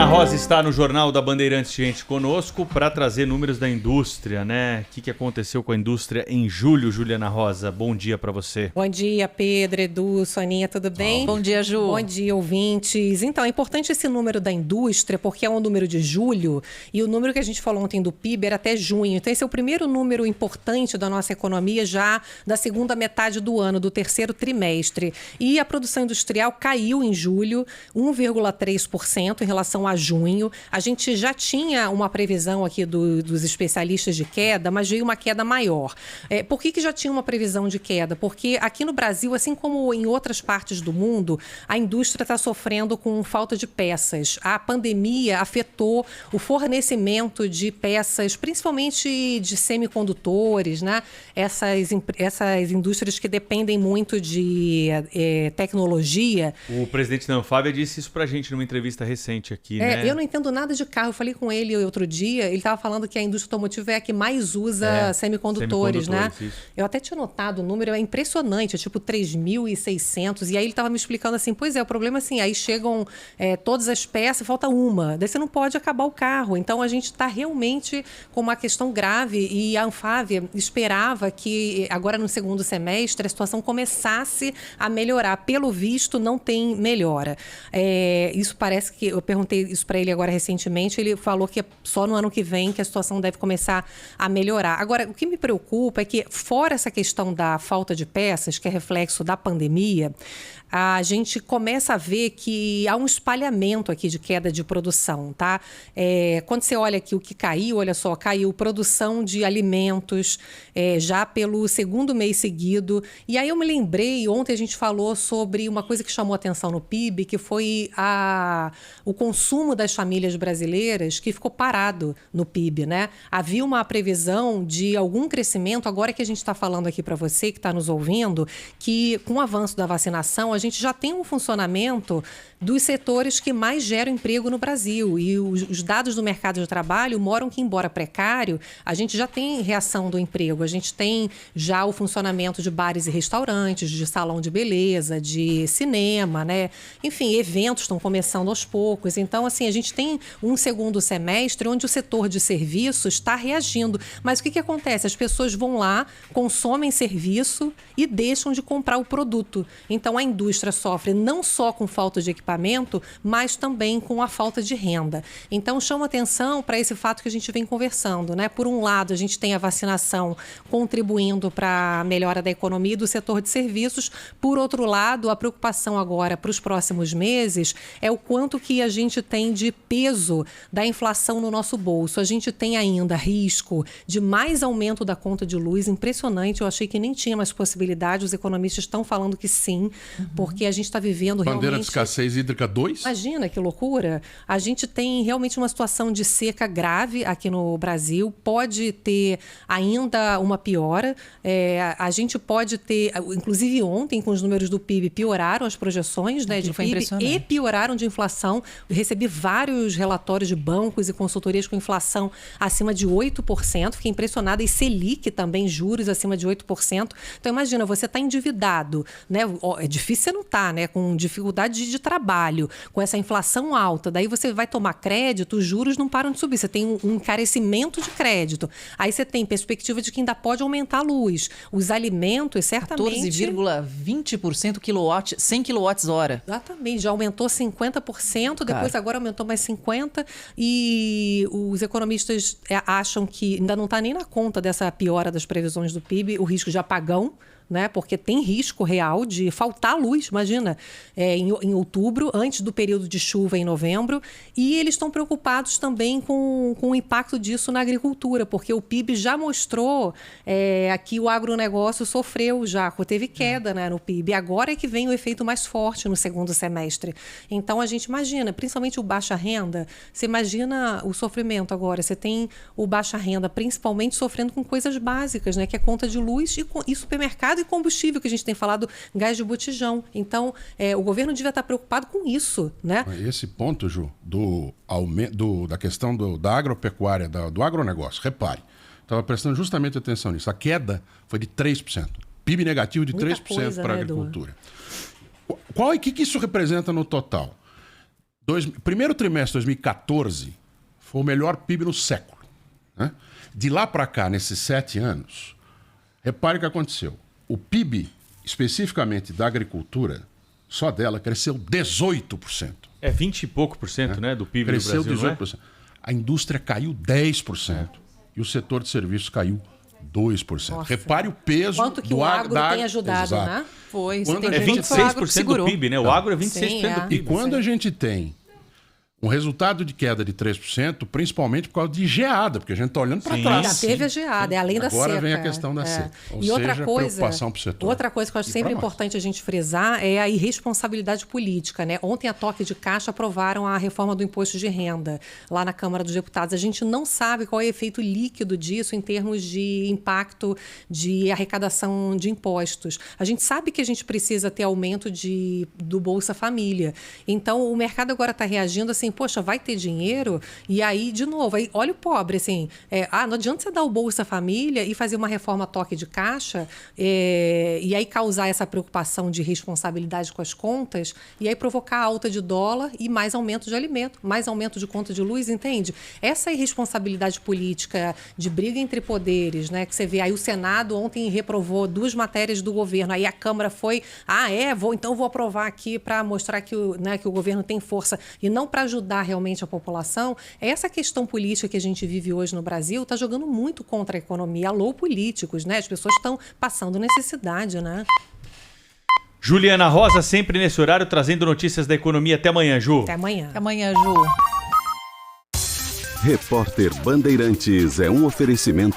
Rosa está no Jornal da Bandeirantes, gente, conosco para trazer números da indústria, né? O que aconteceu com a indústria em julho, Juliana Rosa? Bom dia para você. Bom dia, Pedro, Edu, Soninha, tudo bem? Bom dia, Ju. Bom dia, ouvintes. Então, é importante esse número da indústria, porque é um número de julho, e o número que a gente falou ontem do PIB era até junho. Então, esse é o primeiro número importante da nossa economia já da segunda metade do ano, do terceiro trimestre. E a produção industrial caiu em julho, 1,3% em relação a junho. A gente já tinha uma previsão aqui dos especialistas de queda, mas veio uma queda maior. Por que já tinha uma previsão de queda? Porque aqui no Brasil, assim como em outras partes do mundo, a indústria está sofrendo com falta de peças. A pandemia afetou o fornecimento de peças, principalmente de semicondutores, né? Essas indústrias que dependem muito de tecnologia. O presidente da Anfávia disse isso pra gente numa entrevista recente aqui, né? Eu não entendo nada de carro. Eu falei com ele outro dia, ele estava falando que a indústria automotiva é a que mais usa semicondutores, né? Isso. Eu até tinha notado o número, é impressionante, é tipo 3.600. E aí ele estava me explicando assim, pois é, o problema é assim, aí chegam todas as peças, falta uma. Daí você não pode acabar o carro. Então a gente está realmente com uma questão grave e a Anfávia esperava que agora no segundo semestre a situação começasse a melhorar. Pelo visto, não tem melhora. Isso parece que, eu perguntei isso para ele agora recentemente, ele falou que é só no ano que vem que a situação deve começar a melhorar. Agora, o que me preocupa é que, fora essa questão da falta de peças, que é reflexo da pandemia, a gente começa a ver que há um espalhamento aqui de queda de produção, tá? Quando você olha aqui o que caiu, olha só, caiu produção de alimentos já pelo segundo mês seguido. E aí eu me lembrei, ontem a gente falou sobre uma coisa que chamou atenção no PIB, que foi o consumo das famílias brasileiras que ficou parado no PIB, né? Havia uma previsão de algum crescimento, agora que a gente está falando aqui para você que está nos ouvindo, que com o avanço da vacinação, a gente já tem um funcionamento dos setores que mais geram emprego no Brasil. E os dados do mercado de trabalho mostram que, embora precário, a gente já tem reação do emprego. A gente tem já o funcionamento de bares e restaurantes, de salão de beleza, de cinema, né? Enfim, eventos estão começando aos poucos. Então, assim, a gente tem um segundo semestre onde o setor de serviços está reagindo. Mas o que acontece? As pessoas vão lá, consomem serviço e deixam de comprar o produto. Então, a indústria sofre não só com falta de equipamento, mas também com a falta de renda. Então, chama atenção para esse fato que a gente vem conversando, né? Por um lado, a gente tem a vacinação contribuindo para a melhora da economia e do setor de serviços. Por outro lado, a preocupação agora para os próximos meses é o quanto que a gente tem de peso da inflação no nosso bolso. A gente tem ainda risco de mais aumento da conta de luz, impressionante. Eu achei que nem tinha mais possibilidade, os economistas estão falando que sim, porque a gente está vivendo realmente... Bandeira de escassez hídrica 2? Imagina que loucura. A gente tem realmente uma situação de seca grave aqui no Brasil, pode ter ainda uma piora. A gente pode ter, inclusive ontem, com os números do PIB, pioraram as projeções, né, de PIB e pioraram de inflação. Eu recebi vários relatórios de bancos e consultorias com inflação acima de 8%, fiquei impressionada, e Selic também, juros acima de 8%. Então imagina, você está endividado, né? É difícil você não estar, né? Com dificuldade de trabalho, com essa inflação alta, daí você vai tomar crédito, os juros não param de subir, você tem um encarecimento de crédito, aí você tem perspectiva de que ainda pode aumentar a luz, os alimentos certamente... 14,20% 100 kWh. Exatamente, já aumentou 50%, depois agora aumentou mais 50%, e os economistas acham que ainda não está nem na conta dessa piora das previsões do PIB, o risco de apagão, né? Porque tem risco real de faltar luz, imagina, em outubro, antes do período de chuva em novembro, e eles estão preocupados também com o impacto disso na agricultura, porque o PIB já mostrou que o agronegócio sofreu já, teve queda, né, no PIB, agora é que vem o efeito mais forte no segundo semestre. Então a gente imagina, principalmente o baixa renda, você imagina o sofrimento agora, você tem o baixa renda principalmente sofrendo com coisas básicas, né, que é conta de luz e supermercado e combustível, que a gente tem falado, gás de botijão. Então, o governo devia estar preocupado com isso, né? Esse ponto, Ju, da questão da agropecuária, do agronegócio, repare, estava prestando justamente atenção nisso. A queda foi de 3%. PIB negativo de Muita 3% coisa, para a né, agricultura. O que isso representa no total? Primeiro trimestre de 2014 foi o melhor PIB no século. Né? De lá para cá, nesses 7 anos, repare o que aconteceu. O PIB, especificamente da agricultura, só dela, cresceu 18%. É 20 e pouco por cento, né, do PIB cresceu do Brasil, 18%. A indústria caiu 10%. E o setor de serviços caiu 2%. Nossa. Repare o peso quanto que do o agro tem ajudado, Exato. né? Foi. Quando Tem a É gente- muito que o agro 26% do segurou. PIB, né? O agro é 26% Sim, do é. E PIB. quando a gente tem um resultado de queda de 3%, principalmente por causa de geada, porque a gente está olhando para Sim. trás. Já teve a geada, é além da seca. Agora vem a questão da seca. Ou E outra seja, coisa, preocupação pro setor. outra coisa que eu acho E sempre pra nós. importante a gente frisar é a irresponsabilidade política, né? Ontem a toque de caixa aprovaram a reforma do imposto de renda lá na Câmara dos Deputados. A gente não sabe qual é o efeito líquido disso em termos de impacto de arrecadação de impostos. A gente sabe que a gente precisa ter aumento do Bolsa Família. Então o mercado agora está reagindo assim, poxa, vai ter dinheiro? E aí, de novo, aí, olha o pobre, assim, não adianta você dar o Bolsa Família e fazer uma reforma toque de caixa e aí causar essa preocupação de responsabilidade com as contas e aí provocar alta de dólar e mais aumento de alimento, mais aumento de conta de luz, entende? Essa irresponsabilidade política de briga entre poderes, né, que você vê aí o Senado ontem reprovou 2 matérias do governo, aí a Câmara foi, então vou aprovar aqui para mostrar que o governo tem força e não para ajudar realmente a população. Essa questão política que a gente vive hoje no Brasil está jogando muito contra a economia. Alô, políticos, né? As pessoas estão passando necessidade, né? Juliana Rosa, sempre nesse horário, trazendo notícias da economia. Até amanhã, Ju. Até amanhã. Até amanhã, Ju. Repórter Bandeirantes é um oferecimento